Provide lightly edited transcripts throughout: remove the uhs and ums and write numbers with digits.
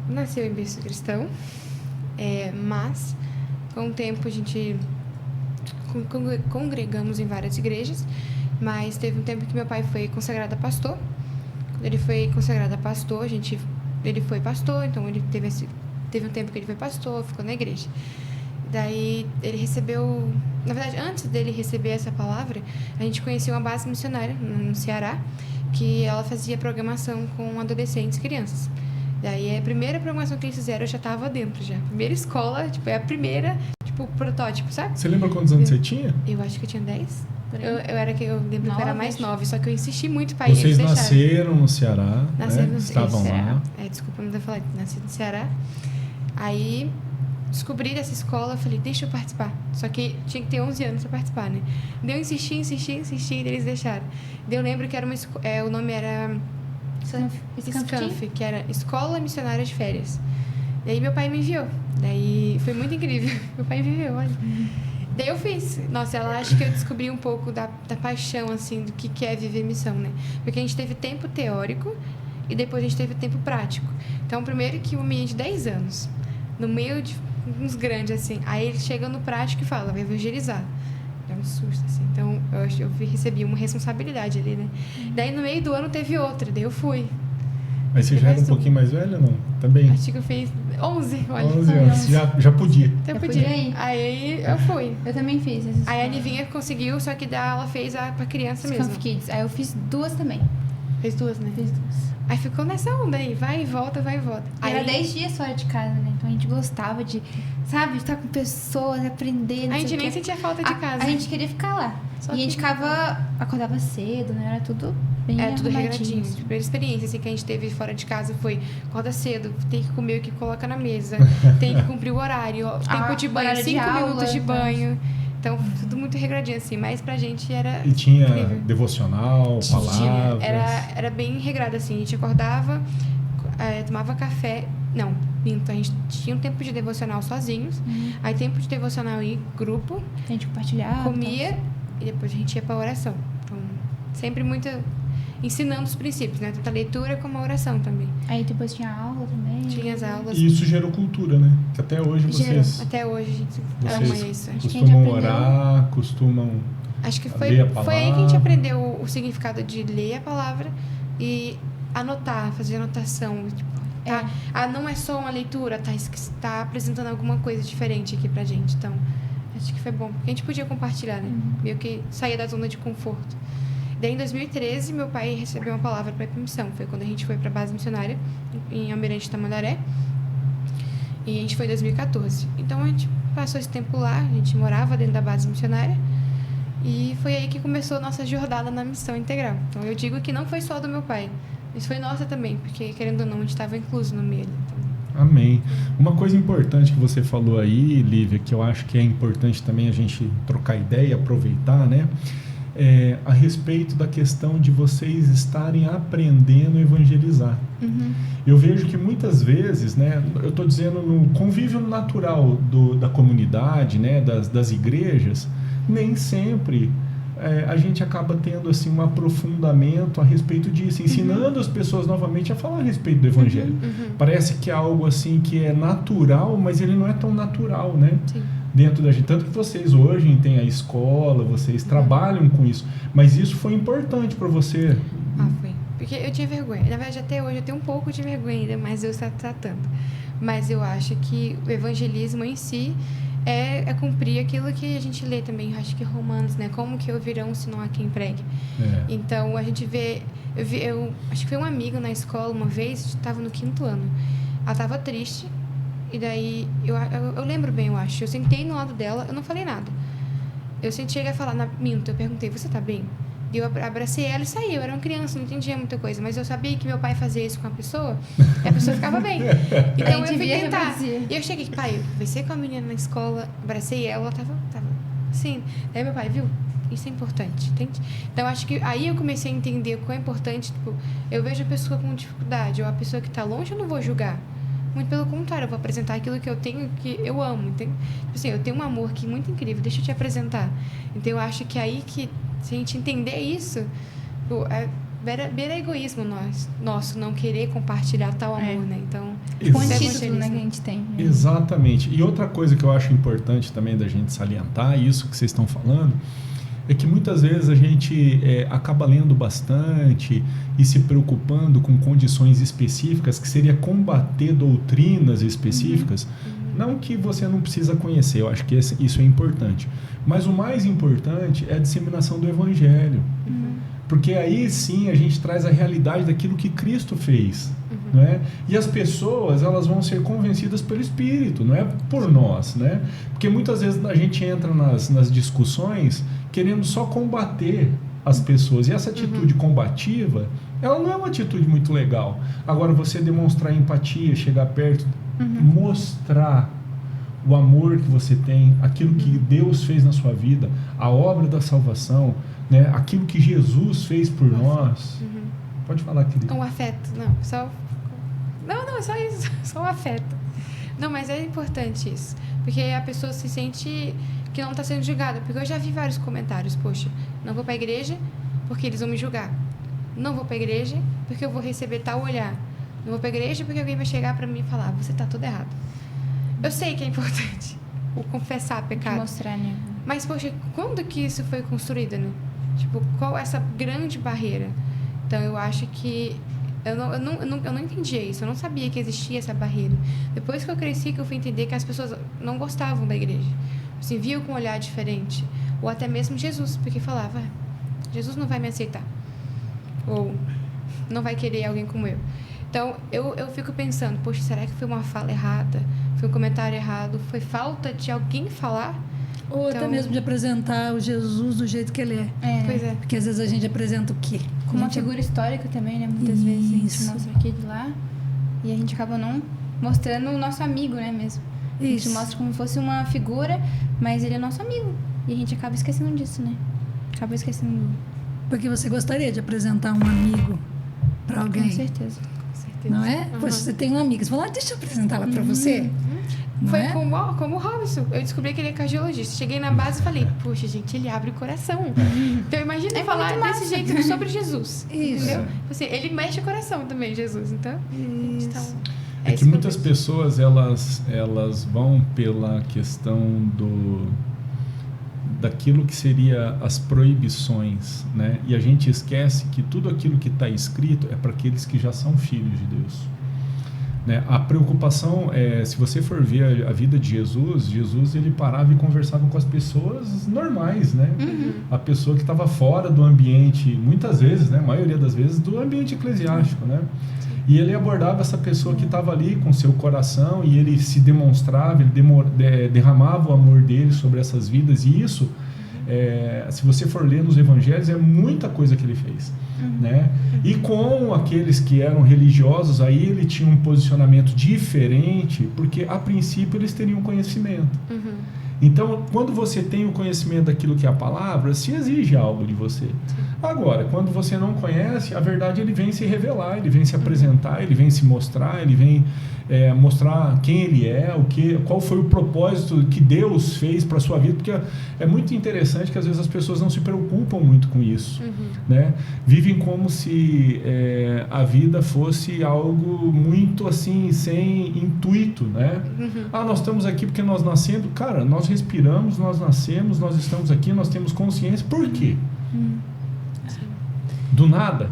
nasceu em berço cristão, mas com o tempo a gente congregamos em várias igrejas, mas teve um tempo que meu pai foi consagrado a pastor. Quando ele foi consagrado a pastor, ele foi pastor, então ele teve um tempo que ele foi pastor, ficou na igreja. Daí ele recebeu... Na verdade, antes dele receber essa palavra, a gente conheceu uma base missionária no Ceará, que ela fazia programação com adolescentes e crianças. Daí a primeira programação que eles fizeram, eu já estava dentro já. Primeira escola, é a primeira, protótipo, sabe? Você lembra quantos anos você tinha? Eu acho que eu tinha 10. Eu lembro que eu era mais 9, só que eu insisti muito para Vocês nasceram no Ceará, Nasceram no Estavam lá. Desculpa não ter falado, nasci no Ceará. Aí descobri dessa escola, falei, deixa eu participar. Só que tinha que ter 11 anos para participar, né? Daí eu insisti, e eles deixaram. Daí eu lembro que era o nome era SCANF, que era Escola Missionária de Férias. Daí meu pai me enviou. Daí foi muito incrível. Meu pai me enviou, olha. Daí eu fiz. Nossa, ela acha que eu descobri um pouco da paixão, assim, do que é viver missão, né? Porque a gente teve tempo teórico e depois a gente teve tempo prático. Então, primeiro que um menino de 10 anos, no meio de uns grandes, assim, aí ele chega no prático e fala, vai evangelizar. É um susto, assim. Então, eu recebi uma responsabilidade ali, né? Daí, no meio do ano, teve outra. Daí eu fui. Mas você já era um pouquinho mais velha, não? Também? Acho que eu fiz 11, olha. 11 anos. Já podia. Eu podia ir. Aí eu fui. Eu também fiz. Aí a Nivinha conseguiu, só que ela fez pra criança mesmo. SCANF Kids. Aí eu fiz 2 também. Fez 2, né? Fiz 2. Aí ficou nessa onda aí, vai e volta, vai e volta. Aí era 10 dias fora de casa, né? Então a gente gostava de, sabe, estar com pessoas, aprender. A gente nem sentia falta de casa. A gente queria ficar lá. E a gente acordava cedo, né? Era tudo bem tudo regradinho. Assim. A primeira experiência assim, que a gente teve fora de casa foi acorda cedo, tem que comer o que coloca na mesa, tem que cumprir o horário, tempo de banho, 5 minutos de banho. Então, tudo muito regradinho, assim, mas pra gente era E tinha incrível. Devocional, palavras? Era bem regrado, assim, a gente acordava, tomava café, não, minto, a gente tinha um tempo de devocional sozinhos, aí tempo de devocional em grupo, a gente compartilhava, comia e depois a gente ia pra oração. Então, sempre muito ensinando os princípios, né, tanto a leitura como a oração também. Aí depois tinha aula também. Tinha as aulas. E isso gerou cultura, né? Que até hoje vocês... Até hoje a gente ama isso. Costumam orar, costumam Acho que ler a palavra. Foi aí que a gente aprendeu o significado de ler a palavra e anotar, fazer anotação. Tipo, não é só uma leitura, tá apresentando alguma coisa diferente aqui pra gente. Então, acho que foi bom. Porque a gente podia compartilhar, né? Meio que sair da zona de conforto. Daí, em 2013, meu pai recebeu uma palavra para ir pra missão. Foi quando a gente foi pra base missionária, em Almirante Tamandaré. E a gente foi em 2014. Então, a gente passou esse tempo lá, a gente morava dentro da base missionária. E foi aí que começou a nossa jornada na missão integral. Então, eu digo que não foi só do meu pai. Isso foi nossa também, porque, querendo ou não, a gente estava incluso no meio. Então... Amém. Uma coisa importante que você falou aí, Lívia, que eu acho que é importante também a gente trocar ideia e aproveitar, né? A respeito da questão de vocês estarem aprendendo a evangelizar. Eu vejo que muitas vezes, né, eu estou dizendo no convívio natural da comunidade, né, das igrejas, nem sempre a gente acaba tendo assim, um aprofundamento a respeito disso, ensinando as pessoas novamente a falar a respeito do evangelho. Parece que é algo assim que é natural, mas ele não é tão natural, né? Sim. Dentro da gente. Tanto que vocês hoje têm a escola, vocês trabalham com isso, mas isso foi importante para você? Foi. Porque eu tinha vergonha. Na verdade, até hoje eu tenho um pouco de vergonha ainda, mas eu estou tratando. Mas eu acho que o evangelismo em si é cumprir aquilo que a gente lê também, eu acho que Romanos, né? Como que ouvirão se não há quem pregue? Então, a gente vê... Eu acho que foi um amigo na escola uma vez, estava no 5º ano. Ela estava triste, e daí... Eu lembro bem, eu acho. Eu sentei no lado dela, eu não falei nada. Eu cheguei a falar, minto, eu perguntei, você tá bem? E eu abracei ela e saí. Eu era uma criança, não entendia muita coisa. Mas eu sabia que meu pai fazia isso com a pessoa e a pessoa ficava bem. Então eu fui tentar. E eu cheguei, pai, eu conversei com a menina na escola, abracei ela tava assim. Daí meu pai, viu? Isso é importante, entende? Então acho que aí eu comecei a entender o quão é importante. Tipo, eu vejo a pessoa com dificuldade ou a pessoa que está longe, eu não vou julgar. Muito pelo contrário, eu vou apresentar aquilo que eu tenho, que eu amo, entende? Tipo assim, eu tenho um amor aqui muito incrível, deixa eu te apresentar. Então eu acho que aí que, se a gente entender isso, beira egoísmo nosso não querer compartilhar tal amor, né? Então, Tipo, um Ex- título, né, que a gente tem. Exatamente. E outra coisa que eu acho importante também da gente salientar, isso que vocês estão falando, é que muitas vezes a gente acaba lendo bastante e se preocupando com condições específicas, que seria combater doutrinas específicas. Não que você não precisa conhecer, eu acho que isso é importante. Mas o mais importante é a disseminação do Evangelho. Porque aí sim a gente traz a realidade daquilo que Cristo fez. Não é? E as pessoas, elas vão ser convencidas pelo Espírito, não é por nós, né? Porque muitas vezes a gente entra nas discussões querendo só combater as pessoas. E essa atitude combativa, ela não é uma atitude muito legal. Agora, você demonstrar empatia, chegar perto, mostrar o amor que você tem, aquilo que Deus fez na sua vida, a obra da salvação, né? Aquilo que Jesus fez por nós. Pode falar, querido. Um afeto, não, só... Não, é só isso, só um afeto. Não, mas é importante isso, porque a pessoa se sente que não está sendo julgada, porque eu já vi vários comentários, poxa, não vou para a igreja porque eles vão me julgar, não vou para a igreja porque eu vou receber tal olhar, não vou para a igreja porque alguém vai chegar para mim e falar, você está tudo errado. Eu sei que é importante o confessar pecado, Mostrar, né? mas, poxa, quando que isso foi construído, né? Tipo, qual essa grande barreira? Então, eu acho que eu não entendia isso, eu não sabia que existia essa barreira. Depois que eu cresci, que eu fui entender que as pessoas não gostavam da igreja, assim, viam com um olhar diferente, ou até mesmo Jesus, porque falava, Jesus não vai me aceitar, ou não vai querer alguém como eu. Então, eu fico pensando, poxa, será que foi uma fala errada? Foi um comentário errado? Foi falta de alguém falar? Ou até mesmo de apresentar o Jesus do jeito que ele é. Pois é. Porque às vezes a gente apresenta o quê? Como uma figura histórica também, né? Muitas vezes a gente mostra aqui de lá e a gente acaba não mostrando o nosso amigo, né, mesmo. A gente mostra como se fosse uma figura, mas ele é nosso amigo. E a gente acaba esquecendo disso, né? Acaba esquecendo. Porque você gostaria de apresentar um amigo para alguém. Com certeza. Não é? Poxa, você tem uma amiga, você fala, deixa eu apresentar ela para você. Não Foi é? como o Robson. Eu descobri que ele é cardiologista. Cheguei na base e falei, poxa, gente, ele abre o coração. Então, imagina falar muito massa. desse jeito sobre Jesus. Isso. Entendeu? Assim, ele mexe o coração também, Jesus. Então, É que muitas pessoas, elas vão pela questão daquilo que seria as proibições, né? E a gente esquece que tudo aquilo que está escrito é para aqueles que já são filhos de Deus, né? A preocupação se você for ver a vida de Jesus ele parava e conversava com as pessoas normais, né? A pessoa que estava fora do ambiente, muitas vezes, né? A maioria das vezes, do ambiente eclesiástico, né? E ele abordava essa pessoa que estava ali com seu coração e ele se demonstrava, ele derramava o amor dele sobre essas vidas. E isso, se você for ler nos evangelhos, é muita coisa que ele fez. Né? E com aqueles que eram religiosos, aí ele tinha um posicionamento diferente, porque a princípio eles teriam conhecimento. Então, quando você tem o conhecimento daquilo que é a palavra, se exige algo de você. Agora, quando você não conhece, a verdade ele vem se revelar, ele vem se apresentar, ele vem se mostrar, ele vem mostrar quem ele é, qual foi o propósito que Deus fez para a sua vida, porque é muito interessante que às vezes as pessoas não se preocupam muito com isso, né? Vivem como se a vida fosse algo muito assim, sem intuito, né? Nós estamos aqui porque nós nascemos, cara, nós respiramos, nós nascemos, nós estamos aqui, nós temos consciência, por quê? Do nada.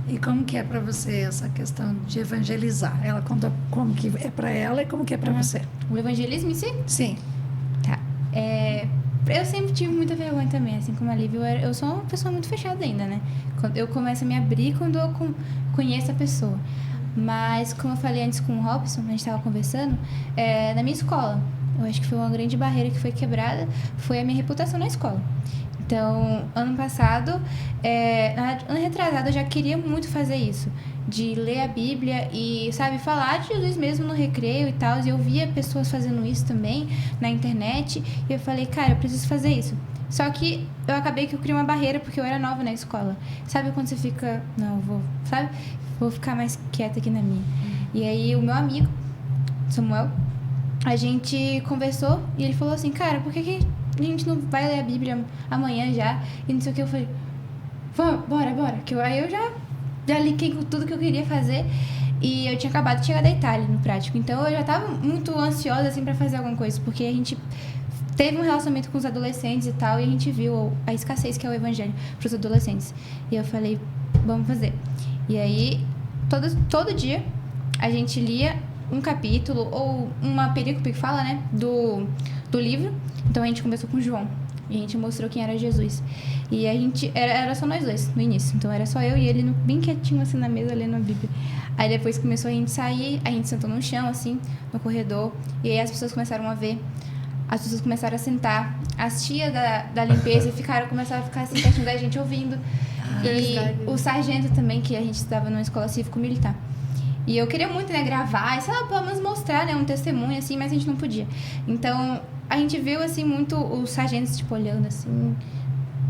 E como que é para você essa questão de evangelizar? Ela conta como que é para ela e como que é para você. O evangelismo em si? Sim. Tá. Eu sempre tive muita vergonha também, assim como a Lívia. Eu sou uma pessoa muito fechada ainda, né? Eu começo a me abrir quando eu conheço a pessoa. Mas, como eu falei antes com o Robson, a gente estava conversando, na minha escola, eu acho que foi uma grande barreira que foi quebrada, foi a minha reputação na escola. Então, ano passado, ano retrasado, eu já queria muito fazer isso, de ler a Bíblia e, sabe, falar de Jesus mesmo no recreio e tal. E eu via pessoas fazendo isso também na internet e eu falei, cara, eu preciso fazer isso. Só que eu acabei que eu criei uma barreira porque eu era nova na escola. Sabe quando você fica, não, vou ficar mais quieta aqui na minha. E aí o meu amigo, Samuel, a gente conversou e ele falou assim, cara, por que a gente não vai ler a Bíblia amanhã já? E não sei o que. Eu falei, vamos, bora. Aí eu já liquei com tudo que eu queria fazer. E eu tinha acabado de chegar da Itália, no prático. Então, eu já tava muito ansiosa, assim, pra fazer alguma coisa. Porque a gente teve um relacionamento com os adolescentes e tal. E a gente viu a escassez que é o evangelho pros adolescentes. E eu falei, vamos fazer. E aí, todo dia, a gente lia um capítulo ou uma perícope que fala, né, do livro. Então, a gente começou com João. E a gente mostrou quem era Jesus. E a gente... Era só nós dois, no início. Então, era só eu e ele bem quietinho, assim, na mesa, lendo a Bíblia. Aí, depois começou a gente sair. A gente sentou no chão, assim, no corredor. E aí, as pessoas começaram a ver. As pessoas começaram a sentar. As tias da limpeza começaram a ficar assim, pertinho da gente, ouvindo. E o sargento também, que a gente estava numa escola cívico-militar. E eu queria muito, né, gravar, e sei lá, pelo menos mostrar, né, um testemunho, assim, mas a gente não podia. Então, a gente viu, assim, muito os sargentos, tipo, olhando, assim,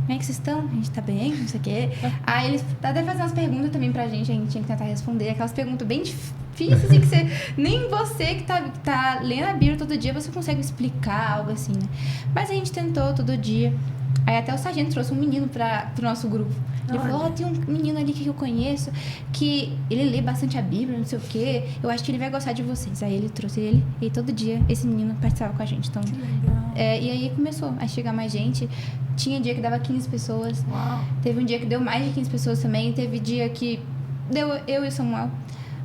como é que vocês estão? A gente tá bem, não sei o quê. Aí eles até faziam umas perguntas também pra gente, a gente tinha que tentar responder, aquelas perguntas bem difíceis, assim, que nem você que tá lendo a Bíblia todo dia, você consegue explicar algo assim, né? Mas a gente tentou todo dia. Aí até o sargento trouxe um menino pro nosso grupo. Ele falou, tem um menino ali que eu conheço, que ele lê bastante a Bíblia, não sei o quê. Eu acho que ele vai gostar de vocês. Aí ele trouxe ele e todo dia esse menino participava com a gente. Então, Que legal. e aí começou a chegar mais gente. Tinha dia que dava 15 pessoas. Uau. Teve um dia que deu mais de 15 pessoas também. Teve dia que deu eu e o Samuel.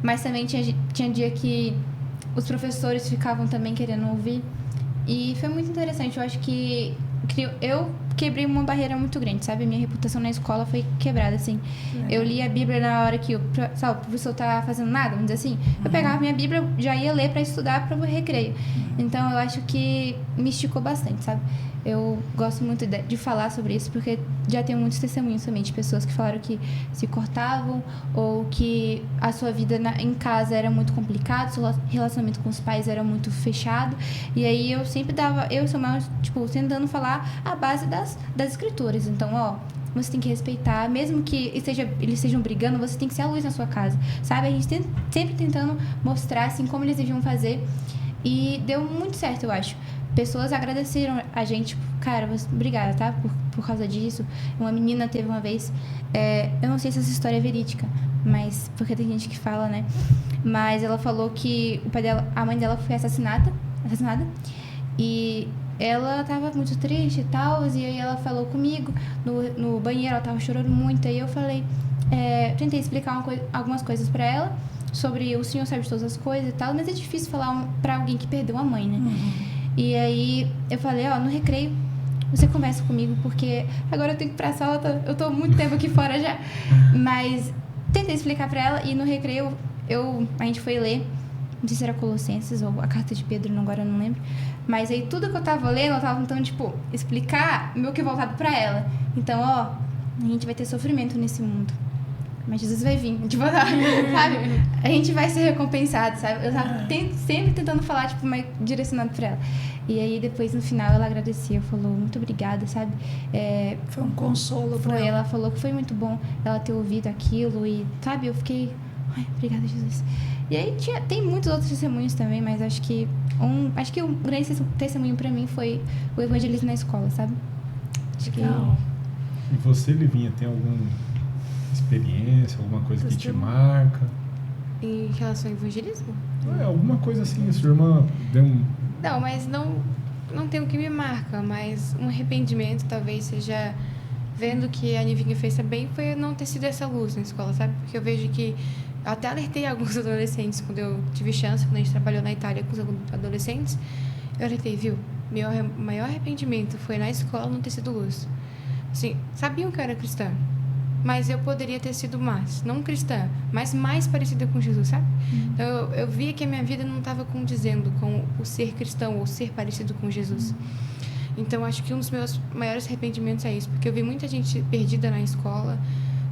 Mas também tinha dia que os professores ficavam também querendo ouvir. E foi muito interessante. Eu acho que eu quebrei uma barreira muito grande, sabe? Minha reputação na escola foi quebrada, assim. Eu li a Bíblia na hora que o professor tá fazendo nada, vamos dizer assim. Eu pegava minha Bíblia, já ia ler pra estudar para o recreio. Então, eu acho que me esticou bastante, sabe? Eu gosto muito de falar sobre isso, porque já tenho muitos testemunhos também de pessoas que falaram que se cortavam ou que a sua vida em casa era muito complicada, seu relacionamento com os pais era muito fechado. E aí eu sempre eu e Samuel, tipo, tentando falar a base das escrituras. Então, ó, você tem que respeitar, mesmo que eles estejam brigando, você tem que ser a luz na sua casa, sabe? A gente sempre tentando mostrar, assim, como eles deviam fazer. E deu muito certo, eu acho. Pessoas agradeceram a gente, cara, obrigada, tá? Por causa disso. Uma menina teve uma vez, eu não sei se essa história é verídica, mas porque tem gente que fala, né? Mas ela falou que a mãe dela foi assassinada, e ela tava muito triste e tal, e aí ela falou comigo no banheiro, ela tava chorando muito, aí eu falei, tentei explicar algumas coisas pra ela sobre o Senhor sabe de todas as coisas e tal, mas é difícil falar pra alguém que perdeu a mãe, né? E aí eu falei, no recreio, você conversa comigo, porque agora eu tenho que ir pra sala, eu tô muito tempo aqui fora já. Mas tentei explicar pra ela, e no recreio a gente foi ler, não sei se era Colossenses ou a Carta de Pedro, agora eu não lembro. Mas aí tudo que eu tava lendo, eu tava tentando, tipo, explicar meio que voltado pra ela. Então, a gente vai ter sofrimento nesse mundo, mas Jesus vai vir, tipo, sabe? A gente vai ser recompensado, sabe? Eu tava sempre tentando falar, tipo, mais direcionado pra ela. E aí, depois, no final, ela agradecia, falou, muito obrigada, sabe? Foi um consolo pra ela. Ela falou que foi muito bom ela ter ouvido aquilo e, sabe, eu fiquei, ai, obrigada, Jesus. E aí, tem muitos outros testemunhos também, mas acho que o grande testemunho pra mim foi o evangelismo na escola, sabe? Acho que... E você, Livinha, tem alguma experiência, alguma coisa que te marca? Em relação ao evangelismo? Alguma coisa assim, sua irmã deu um... Não, mas não tem o que me marca, mas um arrependimento talvez seja vendo que a Nivinha fez também, foi não ter sido essa luz na escola, sabe? Porque eu vejo que eu até alertei alguns adolescentes quando eu tive chance, quando a gente trabalhou na Itália com os adolescentes, eu alertei, viu? Meu maior arrependimento foi na escola não ter sido luz. Assim, sabiam que eu era cristã, mas eu poderia ter sido não cristã, mas mais parecida com Jesus, sabe? Então, eu via que a minha vida não estava condizendo com o ser cristão ou ser parecido com Jesus. Então, acho que um dos meus maiores arrependimentos é isso, porque eu vi muita gente perdida na escola,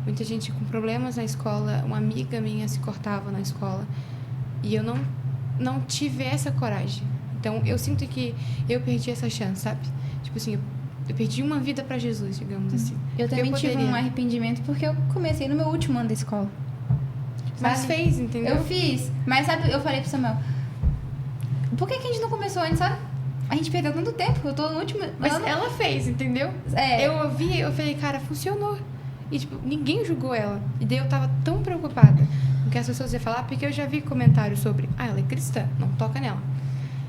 muita gente com problemas na escola, uma amiga minha se cortava na escola, e eu não tive essa coragem. Então, eu sinto que eu perdi essa chance, sabe? Tipo assim, eu perdi uma vida para Jesus, digamos assim. Eu também tive um arrependimento porque eu comecei no meu último ano da escola. Mas fez, entendeu? Eu fiz. Mas sabe, eu falei pro Samuel, por que a gente não começou antes, sabe? A gente perdeu tanto tempo, eu tô no último Mas ano. ela fez, entendeu? Eu ouvi, eu falei, cara, funcionou. E, tipo, ninguém julgou ela. E daí eu tava tão preocupada com que as pessoas iam falar, porque eu já vi comentários sobre, ela é cristã, não toca nela.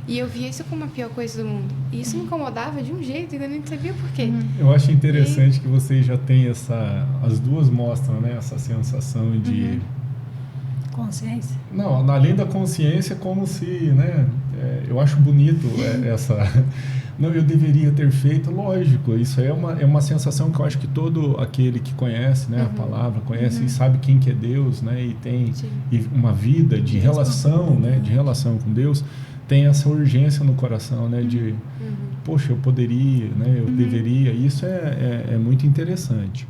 E eu via isso como a pior coisa do mundo. E isso me incomodava de um jeito, e eu não sabia por quê. Eu acho interessante que vocês já têm as duas mostram, né, essa sensação de... Consciência. Não, além da consciência, como se, né, eu acho bonito essa... Não, eu deveria ter feito, lógico, isso é uma sensação que eu acho que todo aquele que conhece, né, a palavra, conhece e sabe quem que é Deus, né, e tem uma vida de relação, né, de relação com Deus, tem essa urgência no coração, né, de, poxa, eu poderia, né, eu deveria, isso é muito interessante.